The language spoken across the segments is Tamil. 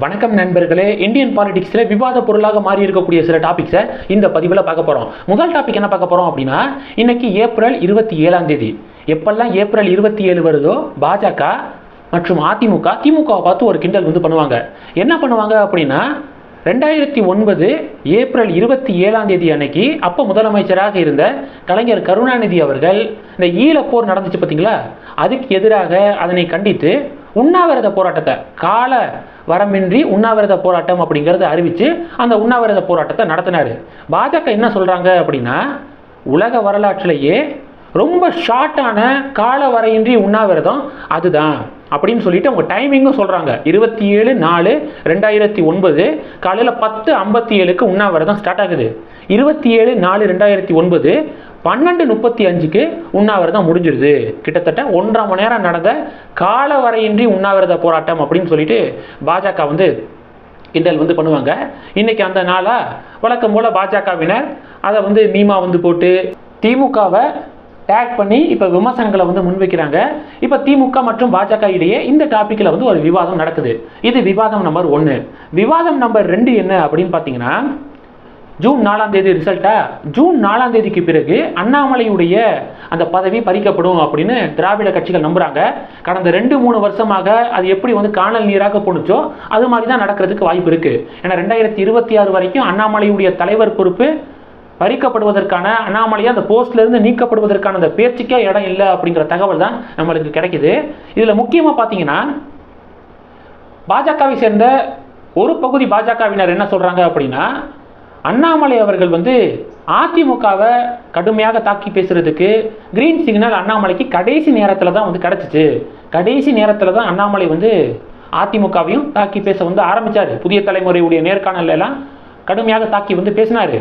வணக்கம் நண்பர்களே. இந்தியன் பாலிடிக்ஸில் விவாத பொருளாக மாறி இருக்கக்கூடிய சில டாபிக்ஸை இந்த பதிவில் பார்க்க போகிறோம். முதல் டாபிக் என்ன பார்க்க போகிறோம் அப்படின்னா, இன்னைக்கு ஏப்ரல் 27 எப்பெல்லாம் ஏப்ரல் 27 வருதோ பாஜக மற்றும் திமுகவை பார்த்து ஒரு கிண்டல் பண்ணுவாங்க. என்ன பண்ணுவாங்க அப்படின்னா, 2009 ஏப்ரல் 27 அன்னைக்கு அப்போ முதலமைச்சராக இருந்த கலைஞர் கருணாநிதி அவர்கள் இந்த ஈழப்போர் நடந்துச்சு பார்த்தீங்களா, அதுக்கு எதிராக அதனை கண்டித்து உண்ணாவிரத போராட்டத்தை, கால வரமின்றி உண்ணாவிரத போராட்டம் அப்படிங்கிறத அறிவித்து அந்த உண்ணாவிரத போராட்டத்தை நடத்தினார். பாஜக என்ன சொல்கிறாங்க அப்படின்னா, உலக வரலாற்றிலேயே ரொம்ப ஷார்ட்டான கால வரையின்றி உண்ணாவிரதம் அதுதான் அப்படின்னு சொல்லிட்டு அவங்க டைமிங்கும் சொல்கிறாங்க. 27/4/2009 காலையில் 10:57 உண்ணாவிரதம் ஸ்டார்ட் ஆகுது. 27/4/2009 12:35 உண்ணாவிரதம் முடிஞ்சிருது. கிட்டத்தட்ட 1.5 மணி நேரம் நடந்த கால வரையின்றி உண்ணாவிரத போராட்டம் அப்படின்னு சொல்லிட்டு பாஜக கிண்டல் பண்ணுவாங்க. இன்னைக்கு அந்த நாளா வழக்கம் போல பாஜகவினர் அதை மீமா போட்டு திமுகவை டேக் பண்ணி இப்போ விமர்சனங்களை முன்வைக்கிறாங்க. இப்போ திமுக மற்றும் பாஜக இடையே இந்த டாப்பிக்கில் ஒரு விவாதம் நடக்குது. இது விவாதம் நம்பர் 1. விவாதம் நம்பர் 2 என்ன அப்படின்னு பார்த்தீங்கன்னா, ஜூன் 4 ரிசல்ட்டா, ஜூன் 4 பிறகு அண்ணாமலையுடைய அந்த பதவி பறிக்கப்படும் அப்படின்னு திராவிட கட்சிகள் நம்புறாங்க. கடந்த 2-3 வருஷமாக அது எப்படி காணல் நீராக போணுச்சோ அது மாதிரி தான் நடக்கிறதுக்கு வாய்ப்பு இருக்கு. ஏன்னா 2026 வரைக்கும் அண்ணாமலையுடைய தலைவர் பொறுப்பு பறிக்கப்படுவதற்கான, அண்ணாமலையை அந்த போஸ்ட்ல இருந்து நீக்கப்படுவதற்கான அந்த பேச்சுக்கே இடம் இல்லை அப்படிங்கிற தகவல் தான் நம்மளுக்கு கிடைக்குது. இதுல முக்கியமா பாத்தீங்கன்னா, பாஜகவை சேர்ந்த ஒரு பகுதி பாஜகவினர் என்ன சொல்றாங்க அப்படின்னா, அண்ணாமலை அவர்கள் அதிமுகவை கடுமையாக தாக்கி பேசுறதுக்கு கிரீன் சிக்னல் அண்ணாமலைக்கு கடைசி நேரத்தில் தான் கிடைச்சிச்சு. கடைசி நேரத்தில் தான் அண்ணாமலை அதிமுகவையும் தாக்கி பேச ஆரம்பிச்சாரு. புதிய தலைமுறையுடைய நேர்காணல் எல்லாம் கடுமையாக தாக்கி பேசினாரு.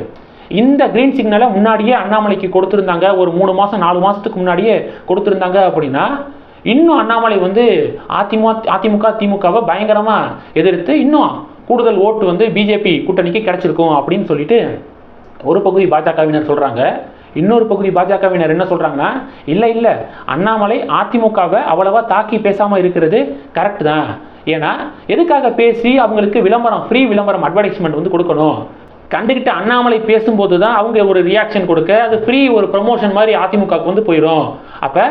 இந்த கிரீன் சிக்னலை முன்னாடியே அண்ணாமலைக்கு கொடுத்துருந்தாங்க, ஒரு 3 மாதம் 4 மாதத்துக்கு முன்னாடியே கொடுத்துருந்தாங்க அப்படின்னா இன்னும் அண்ணாமலை அதிமுக திமுகவை பயங்கரமாக எதிர்த்து இன்னும் கூடுதல் ஓட்டு பிஜேபி கூட்டணிக்கு கிடைச்சிருக்கும் அப்படின்னு சொல்லிட்டு ஒரு பகுதி பாஜகவினர் சொல்கிறாங்க. இன்னொரு பகுதி பாஜகவினர் என்ன சொல்கிறாங்கன்னா, இல்லை அண்ணாமலை அதிமுகவை அவ்வளவா தாக்கி பேசாமல் இருக்கிறது கரெக்ட் தான். ஏன்னா எதுக்காக பேசி அவங்களுக்கு விளம்பரம், ஃப்ரீ விளம்பரம், அட்வர்டைஸ்மெண்ட் கொடுக்கணும். கண்டுகிட்டு அண்ணாமலை பேசும்போது தான் அவங்க ஒரு ரியாக்ஷன் கொடுக்க, அது ஃப்ரீ ஒரு ப்ரமோஷன் மாதிரி அதிமுகவுக்கு போயிடும். அப்போ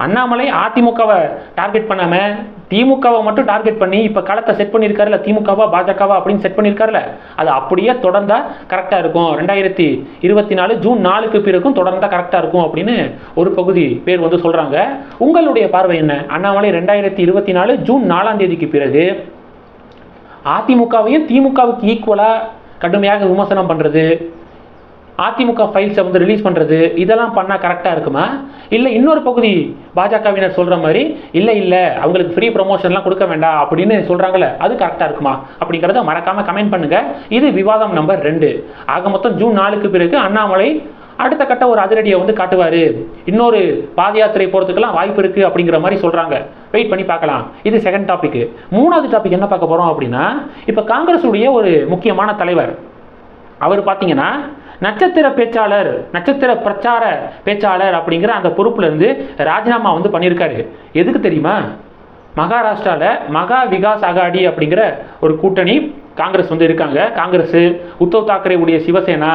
அண்ணாமலை அதிமுகவை டார்கெட் பண்ணாமல் திமுகவை மட்டும் டார்கெட் பண்ணி இப்போ களத்தை செட் பண்ணியிருக்காருல, திமுகவா பாஜகவா அப்படின்னு செட் பண்ணியிருக்காருல, அது அப்படியே தொடர்ந்தா கரெக்டாக இருக்கும். 2024 ஜூன் 4 பிறகும் தொடர்ந்தா கரெக்டாக இருக்கும் அப்படின்னு ஒரு பகுதி பேர் சொல்கிறாங்க. உங்களுடைய பார்வை என்ன? அண்ணாமலை 2024 ஜூன் 4 பிறகு அதிமுகவையும் திமுகவுக்கு ஈக்குவலாக கடுமையாக விமர்சனம் பண்ணுறது, அதிமுக ஃபைல்ஸை ரிலீஸ் பண்ணுறது, இதெல்லாம் பண்ணால் கரெக்டாக இருக்குமா? இல்லை இன்னொரு பகுதி பாஜகவினர் சொல்கிற மாதிரி இல்லை அவங்களுக்கு ஃப்ரீ ப்ரமோஷன்லாம் கொடுக்க வேண்டாம் அப்படின்னு சொல்கிறாங்களே, அது கரெக்டாக இருக்குமா அப்படிங்கிறத மறக்காமல் கமெண்ட் பண்ணுங்கள். இது விவாதம் நம்பர் 2. ஆக மொத்தம் ஜூன் 4 பிறகு அண்ணாமலை அடுத்த கட்ட ஒரு அதிரடியை காட்டுவார். இன்னொரு பாத யாத்திரை போகிறதுக்கெல்லாம் வாய்ப்பு இருக்குது அப்படிங்கிற மாதிரி சொல்கிறாங்க. வெயிட் பண்ணி பார்க்கலாம். இது செகண்ட் டாபிக். 3வது டாபிக் என்ன பார்க்க போகிறோம் அப்படின்னா, இப்போ காங்கிரஸுடைய ஒரு முக்கியமான தலைவர், அவர் பார்த்தீங்கன்னா நட்சத்திர பிரச்சார பேச்சாளர் அப்படிங்கிற அந்த பொறுப்புல இருந்து ராஜினாமா பண்ணியிருக்காரு. எதுக்கு தெரியுமா? மகாராஷ்டிராவில் மகா விகாஸ் அகாடி அப்படிங்கிற ஒரு கூட்டணி காங்கிரஸ் இருக்காங்க. காங்கிரஸ், உத்தவ் தாக்கரே உடைய சிவசேனா,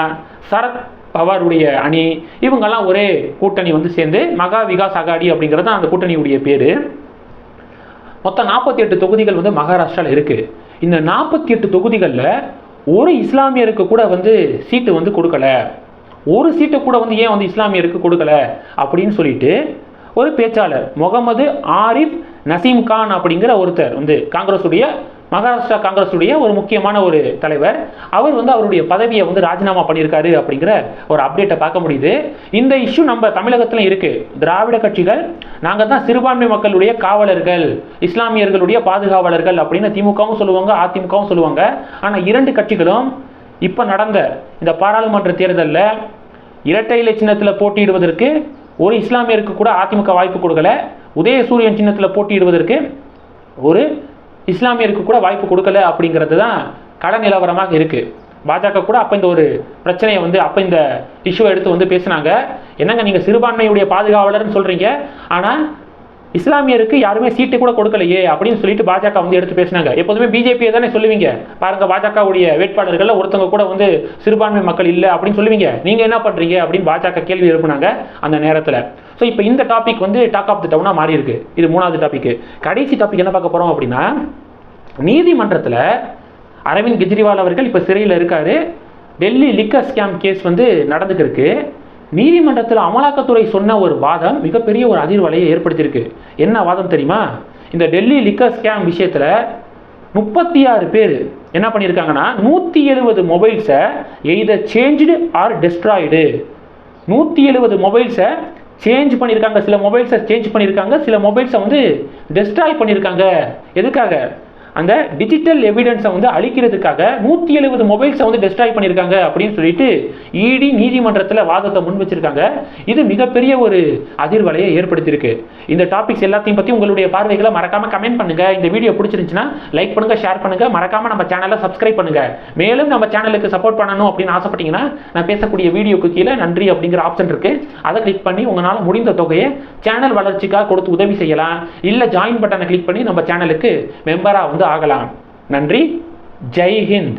சரத் பவாருடைய அணி, இவங்கெல்லாம் ஒரே கூட்டணி சேர்ந்து மகா விகாஸ் அகாடி அப்படிங்கிறது அந்த கூட்டணியுடைய பேரு. மொத்தம் 48 தொகுதிகள் மகாராஷ்டிராவில் இருக்கு. இந்த 48 தொகுதிகளில் ஒரு இஸ்லாமியருக்கு கூட சீட்டு கொடுக்கல. ஒரு சீட்டை கூட ஏன் இஸ்லாமியருக்கு கொடுக்கல அப்படின்னு சொல்லிட்டு ஒரு பேச்சாளர் முகமது ஆரிஃப் நசீம் கான் அப்படிங்கிற ஒருத்தர் காங்கிரஸுடைய, மகாராஷ்டிரா காங்கிரஸுடைய ஒரு முக்கியமான ஒரு தலைவர், அவர் அவருடைய பதவியை ராஜினாமா பண்ணியிருக்காரு அப்படிங்கிற ஒரு அப்டேட்டை பார்க்க முடியுது. இந்த இஷ்யூ நம்ம தமிழகத்தில் இருக்கு. திராவிட கட்சிகள் நாங்கள் தான் சிறுபான்மை மக்களுடைய காவலர்கள், இஸ்லாமியர்களுடைய பாதுகாவலர்கள் அப்படின்னு திமுகவும் சொல்லுவாங்க, அதிமுகவும் சொல்லுவாங்க. ஆனால் 2 கட்சிகளும் இப்போ நடந்த இந்த பாராளுமன்ற தேர்தலில் இரட்டை இலை சின்னத்தில் போட்டியிடுவதற்கு ஒரு இஸ்லாமியருக்கு கூட அதிமுக வாய்ப்பு கொடுக்கல. உதயசூரியன் சின்னத்தில் போட்டியிடுவதற்கு ஒரு இஸ்லாமியருக்கு கூட வாய்ப்பு கொடுக்கல அப்படிங்கிறது தான் கள நிலவரமாக இருக்கு. பாஜக கூட அப்போ இந்த ஒரு பிரச்சனையை அப்போ இந்த இஷ்யூவை எடுத்து பேசினாங்க. என்னங்க நீங்கள் சிறுபான்மையுடைய பாதுகாவலர்னு சொல்கிறீங்க, ஆனால் இஸ்லாமியருக்கு யாருமே சீட்டு கூட கொடுக்கலையே அப்படின்னு சொல்லிட்டு பாஜக வந்து எடுத்து பேசினாங்க. எப்போதுமே பிஜேபியை தானே சொல்லுவீங்க, பாருங்க பாஜகவுடைய வேட்பாளர்கள் ஒருத்தவங்க கூட வந்து சிறுபான்மை மக்கள் இல்லை அப்படின்னு சொல்லுவீங்க, நீங்க என்ன பண்றீங்க அப்படின்னு பாஜக கேள்வி எழுப்புனாங்க அந்த நேரத்தில். ஸோ இப்போ இந்த டாபிக் வந்து டாக் ஆஃப் தி டவுனாக மாறி இருக்கு. இது 3வது டாபிக். கடைசி டாபிக் என்ன பார்க்க போறோம் அப்படின்னா, நீதிமன்றத்தில் அரவிந்த் கெஜ்ரிவால் அவர்கள் இப்போ சிறையில் இருக்காரு. டெல்லி லிக்கர் ஸ்கேம் கேஸ் வந்து நடந்துட்டு இருக்கு. நீதிமன்றத்தில் அமலாக்கத்துறை சொன்ன ஒரு வாதம் மிகப்பெரிய ஒரு அதிர்வலையை ஏற்படுத்தியிருக்கு. என்ன வாதம் தெரியுமா? இந்த டெல்லி லிக்கர் ஸ்கேம் விஷயத்தில் 36 பேர் என்ன பண்ணியிருக்காங்கன்னா 170 மொபைல்ஸை எய்தர் சேஞ்ச்டு ஆர் டெஸ்ட்ராய்டு. 170 மொபைல்ஸை சேஞ்ச் பண்ணியிருக்காங்க, சில மொபைல்ஸை சேஞ்ச் பண்ணியிருக்காங்க, சில மொபைல்ஸை வந்து டெஸ்ட்ராய் பண்ணியிருக்காங்க. எதுக்காக? அந்த டிஜிட்டல் எவிடன்ஸை வந்து அழிக்கிறதுக்காக 170 மொபைல்ஸை வந்து டெஸ்ட்ராய் பண்ணியிருக்காங்க அப்படின்னு சொல்லிட்டு இடி நீதிமன்றத்தில் வாதத்தை முன் வச்சிருக்காங்க. இது மிகப்பெரிய ஒரு அதிர்வலையை ஏற்படுத்தியிருக்கு. இந்த டாபிக்ஸ் எல்லாத்தையும் பற்றி உங்களுடைய பார்வைகளை மறக்காம கமெண்ட் பண்ணுங்க. இந்த வீடியோ பிடிச்சிருந்துச்சுன்னா லைக் பண்ணுங்க, ஷேர் பண்ணுங்க, மறக்காம நம்ம சேனலை சப்ஸ்கிரைப் பண்ணுங்க. மேலும் நம்ம சேனலுக்கு சப்போர்ட் பண்ணணும் அப்படின்னு ஆசைப்பட்டீங்கன்னா நான் பேசக்கூடிய வீடியோக்கு கீழே நன்றி அப்படிங்கிற ஆப்ஷன் இருக்கு, அதை கிளிக் பண்ணி உங்களால் முடிந்த தொகையை சேனல் வளர்ச்சிக்காக கொடுத்து உதவி செய்யலாம். இல்லை ஜாயின் பட்டனை கிளிக் பண்ணி நம்ம சேனலுக்கு மெம்பராக வந்து ஆகலாம். நன்றி. ஜெய் ஹிந்த்.